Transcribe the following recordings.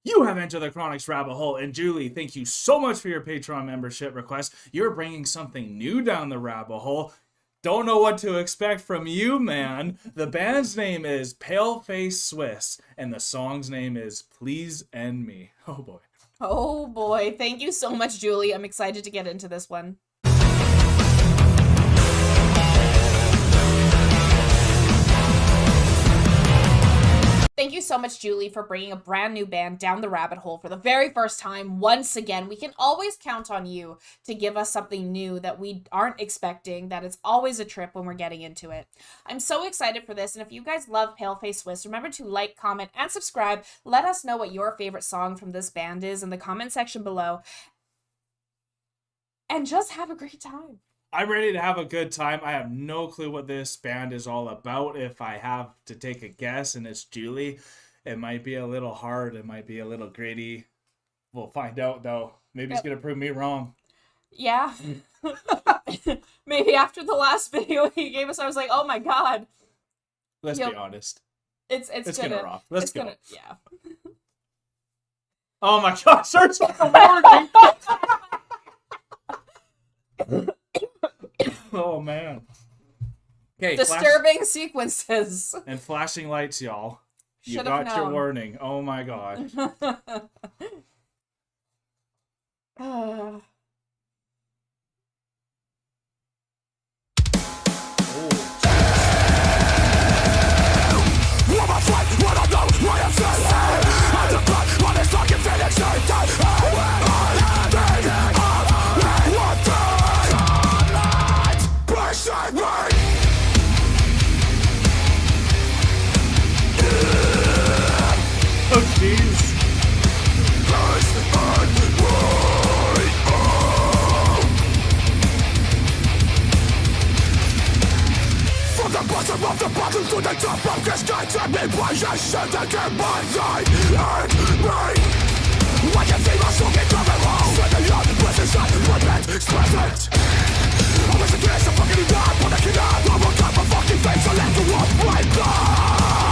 You have entered the Chronic's rabbit hole, and Julie, thank you so much for your Patreon membership request. You're bringing something new down the rabbit hole. Don't know what to expect from you, man. The band's name is Paleface Swiss, and the song's name is Please End Me. Oh boy. Oh boy. Thank you so much, Julie. I'm excited to get into this one. Thank you so much, Julie, for bringing a brand new band down the rabbit hole for the very first time. Once again, we can always count on you to give us something new that we aren't expecting, that it's always a trip when we're getting into it. I'm so excited for this, and if you guys love Paleface Swiss, remember to like, comment, and subscribe. Let us know what your favorite song from this band is in the comment section below. And just have a great time. I'm ready to have a good time. I have no clue what this band is all about. If I have to take a guess, and it's Julie, it might be a little hard. It might be a little gritty. We'll find out, though. Maybe he's going to prove me wrong. Yeah. Maybe after the last video he gave us, I was like, oh my god. Let's be honest. It's gonna rock. Let's go. Yeah. Oh my gosh, search for the warning. Oh man. Okay. Disturbing sequences. And flashing lights, y'all. You Should've got your known. warning. Oh my god. Oh jeez. From the bottom of the bottle to the top of the sky, to me possession that can mind and me. When you feel us looking to the home, when the young presence of the women express it. I was against the fucking God, but I cannot overcome my fucking face and let the walk right by.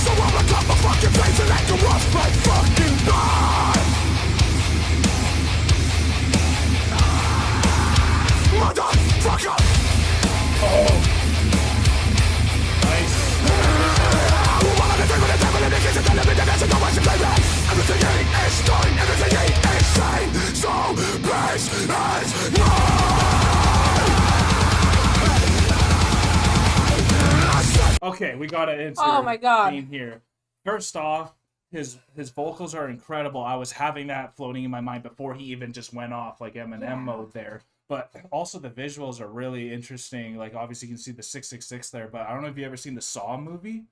So I'll overcome my fucking face and let the walk right fucking by. Motherfucker! Oh. Nice. Everything is done, everything is sane. So base is Okay, we gotta enter. Oh my god. Theme here. First off, his vocals are incredible. I was having that floating in my mind before he even just went off like Eminem mode there. But also the visuals are really interesting. Like obviously you can see the 666 there, but I don't know if you ever seen the Saw movie.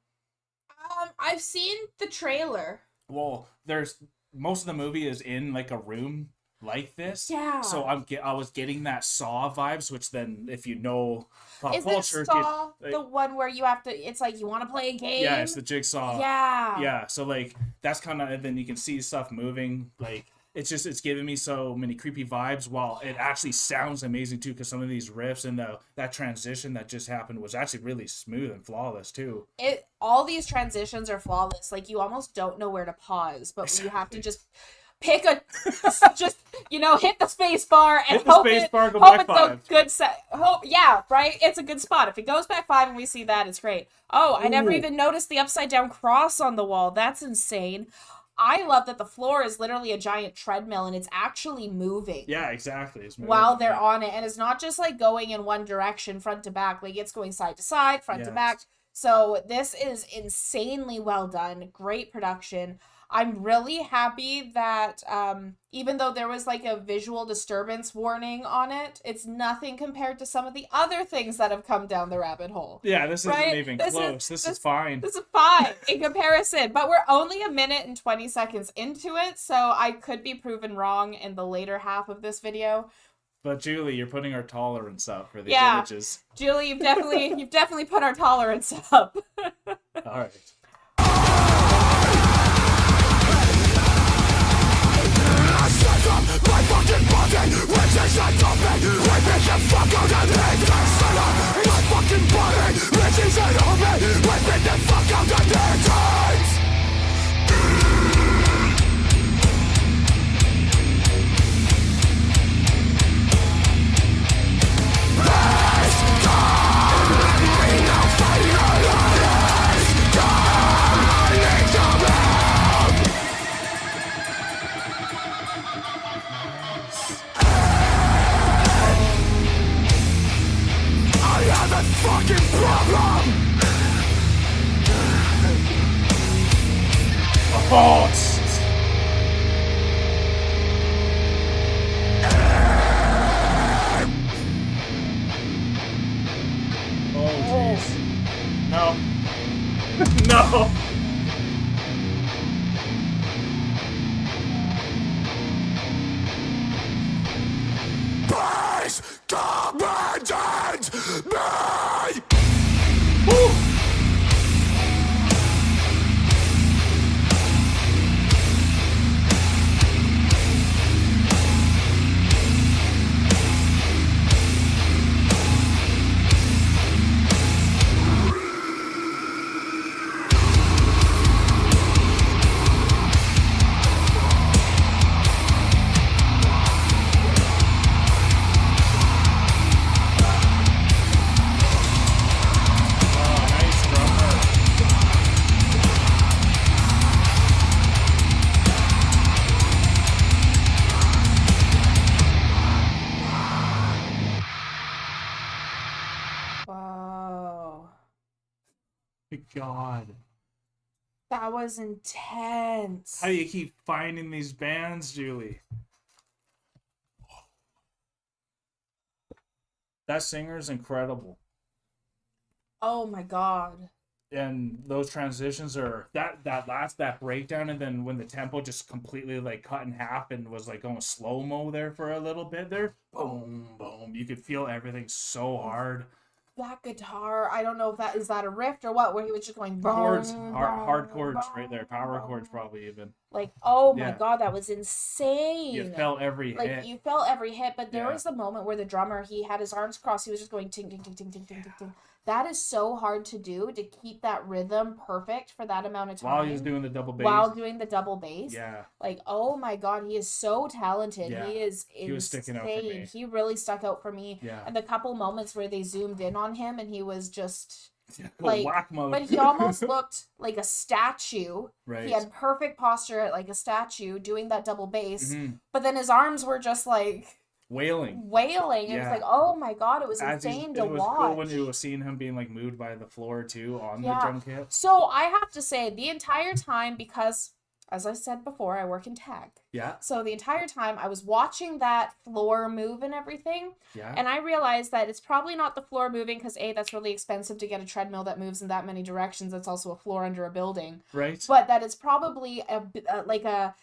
I've seen the trailer. Well, there's most of the movie is in like a room like this. Yeah. So I was getting that Saw vibes, which then if you know pop Is culture, it Saw the one where you have to? It's like you want to play a game. yeah, it's the Jigsaw. Yeah. Yeah. So like that's kind of, and then you can see stuff moving. Like it's giving me so many creepy vibes while it actually sounds amazing too, because some of these riffs and that transition that just happened was actually really smooth and flawless too. All these transitions are flawless. Like you almost don't know where to pause, but you have to just pick hit the space bar and go back five. A good set. Yeah, right. It's a good spot. If it goes back 5 and we see that, it's great. Oh, I never even noticed the upside down cross on the wall. That's insane. I love that the floor is literally a giant treadmill and it's actually moving. Yeah, exactly. It's moving, while they're on it, and it's not just like going in one direction, front to back. Like it's going side to side, front to back. So this is insanely well done. Great production. I'm really happy that even though there was like a visual disturbance warning on it, it's nothing compared to some of the other things that have come down the rabbit hole. Yeah, this isn't even close. This is fine. This is fine in comparison, but we're only 1 minute and 20 seconds into it, so I could be proven wrong in the later half of this video. But Julie, you're putting our tolerance up for these images. Julie, you've definitely put our tolerance up. All right. my fucking body, which is a topic. We make the fuck out of it. My fucking body, which is an omen. We make the fuck out of it. Almost! Oh, jeez. No. No! Please command me! Woo! Whoa. God. That was intense. How do you keep finding these bands, Julie? That singer's incredible. Oh my god. And those transitions are that breakdown, and then when the tempo just completely like cut in half and was like going slow-mo there for a little bit there. Boom, boom. You could feel everything so hard. That guitar, I don't know if that is that a riff or what, where he was just going Chords, boom, hard boom, chords boom, right there. Power boom. chords probably even. Like, oh my Yeah. god, that was insane. You felt every like hit. you felt every hit, but there Yeah. was a moment where the drummer, he had his arms crossed, he was just going ting ting ting ting ting ting ting ting. That is so hard to do, to keep that rhythm perfect for that amount of time While he was doing the double bass. while doing the double bass. Yeah. Like, oh my god, he is so talented. Yeah. He is insane. He was sticking out for me. He really stuck out for me. Yeah. And the couple moments where they zoomed in on him and he was just Go like, whack mode. but he almost looked like a statue. Right. He had perfect posture like a statue doing that double bass. Mhm. But then his arms were just like Wailing. wailing. It was Yeah. like, oh my god, it was As insane it to was watch. cool when you were seeing him being like moved by the floor too on the drum kit. So I have to say, the entire time, because as I said before, I work in tech. Yeah. So the entire time I was watching that floor move and everything, Yeah. and I realized that it's probably not the floor moving because A, that's really expensive to get a treadmill that moves in that many directions. That's also a floor under a building. Right. But that it's probably like a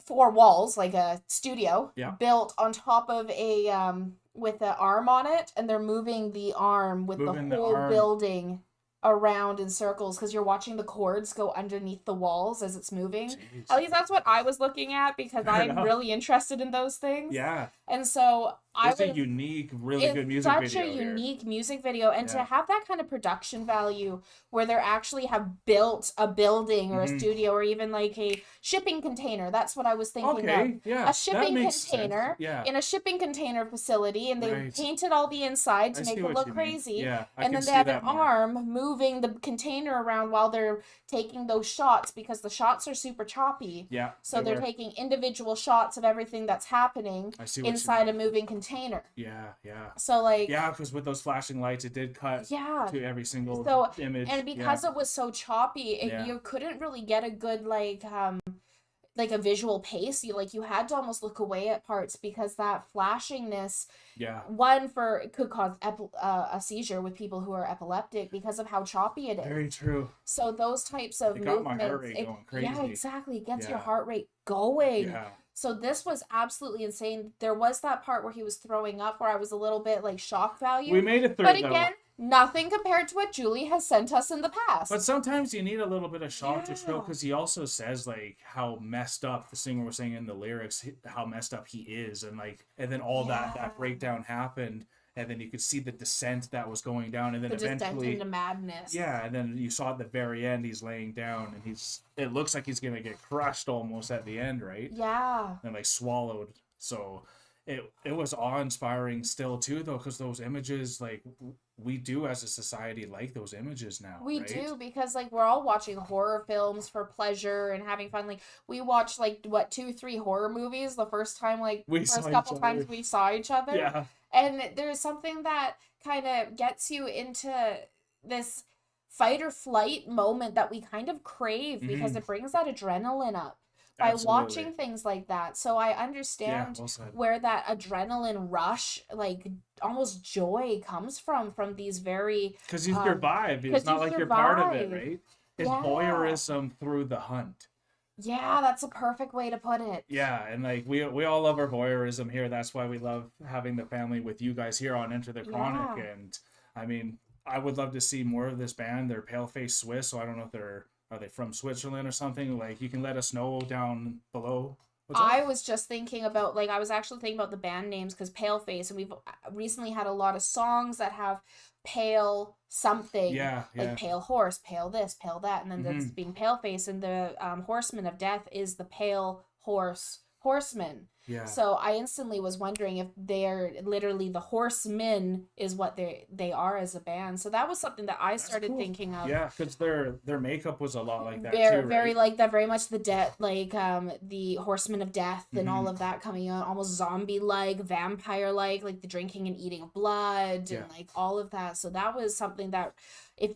four walls, like a studio, Yeah. built on top of a with an arm on it, and they're moving the arm with Moving the the whole arm. building around in circles because you're watching the cords go underneath the walls as it's moving. Jeez. At least that's what I was looking at because Fair I'm enough. really interested in those things. Yeah. And so I It's a was unique, really it's good music such video a here. unique music video, and to Yeah. have that kind of production value where they actually have built a building or a Mhm. studio or even like a shipping container. That's what I was thinking Okay. of. Yeah. A that shipping makes sense. container Yeah. in a shipping container facility, and they Right. painted all the inside to I make see it what look you mean. crazy. Yeah. I And can then see they have that an more. arm moving the container around while they're taking those shots because the shots are super choppy. Yeah. So they they're were. taking individual shots of everything that's happening I see what inside you a mean. moving container. Yeah. Yeah. So like Yeah, because with those flashing lights, it did cut yeah. to every single So image. and because yeah. it was so choppy, Yeah. you couldn't really get a good like a visual pace. You had to almost look away at parts because that flashingness, Yeah. it could cause a seizure with people who are epileptic because of how choppy it is. Very true. So those types of It got my movements, heart rate going yeah, crazy. exactly, it gets your Yeah. heart rate going. Yeah. So this was absolutely insane. There was that part where he was throwing up where I was a little bit like shock value. We made a third But though. again, nothing compared to what Julie has sent us in the past. But sometimes you need a little bit of shock to show Yeah. because he also says like how messed up the singer was saying in the lyrics, how messed up he is, and then all Yeah. that breakdown happened, and then you could see the descent that was going down, and then the descent eventually, into madness. yeah, and then you saw at the very end he's laying down, and it looks like he's gonna get crushed almost at the end, right? Yeah. And like swallowed. So it was awe-inspiring still too though, because those images, like we do as a society like those images now. We right? do because like we're all watching horror films for pleasure and having fun. Like we watched like what 2-3 horror movies the first time We first saw each couple other. times we saw each other. Yeah. And there's something that kind of gets you into this fight or flight moment that we kind of crave because it brings that adrenaline up by watching things like that. So I understand where that adrenaline rush, like almost joy, comes from these very, because you survive. It's not like you're part of it, right? It's voyeurism through the hunt. Yeah, that's a perfect way to put it. Yeah, and like we all love our voyeurism here. That's why we love having the family with you guys here on Enter the Chronic. And I mean, I would love to see more of this band. They're Paleface Swiss, so I don't know if are they from Switzerland or something. Like, you can let us know down below. I was just thinking about, like, I was actually thinking about the band names, because Paleface, and we've recently had a lot of songs that have pale something, like pale horse, pale this, pale that, and then that's being Paleface, and the Horseman of Death is the pale horseman. Yeah. So I instantly was wondering if they're literally the horsemen is what they are as a band. So that was something that I started thinking of. Yeah, because their makeup was a lot like that too, right? Very like that, very much the the Horsemen of Death and all of that coming out, almost zombie-like, vampire-like, like the drinking and eating of blood and like all of that. So that was something that if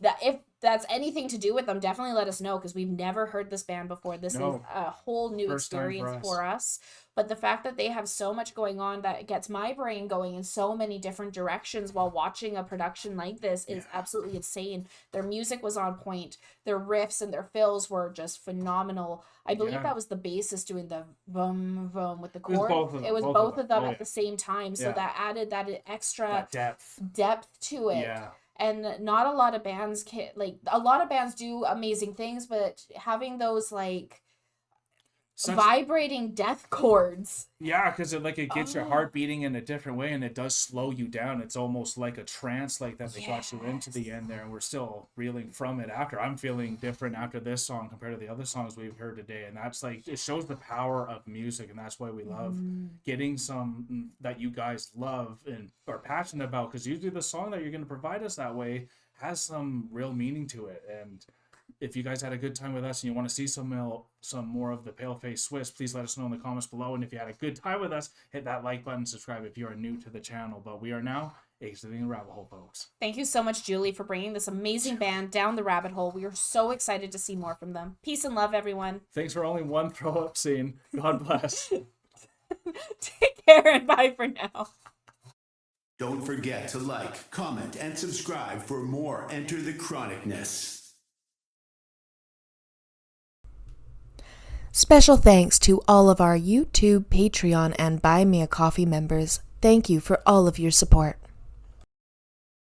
that's anything to do with them, definitely let us know, because we've never heard this band before. This is a whole new experience for us. But the fact that they have so much going on that gets my brain going in so many different directions while watching a production like this is absolutely insane. Their music was on point. Their riffs and their fills were just phenomenal. I believe that was the bassist doing the vum vum with the chord. It was both of them at the same time. So that added that extra depth to it. Yeah. And not a lot of bands a lot of bands do amazing things, but having those like vibrating death chords. Yeah, because it gets your heart beating in a different way, and it does slow you down. It's almost like a trance, like that they got you into the end there, and we're still reeling from it after. I'm feeling different after this song compared to the other songs we've heard today, and that's like, it shows the power of music, and that's why we love getting some that you guys love and are passionate about, because usually the song that you're going to provide us that way has some real meaning to it. And if you guys had a good time with us and you want to see some more of the Paleface Swiss, please let us know in the comments below. And if you had a good time with us, hit that like button, subscribe if you are new to the channel. But we are now exiting the rabbit hole, folks. Thank you so much, Julie, for bringing this amazing band down the rabbit hole. We are so excited to see more from them. Peace and love, everyone. Thanks for only one throw-up scene. God bless. Take care and bye for now. Don't forget to like, comment, and subscribe for more Enter the Chronicness. Special thanks to all of our YouTube, Patreon, and Buy Me a Coffee members. Thank you for all of your support.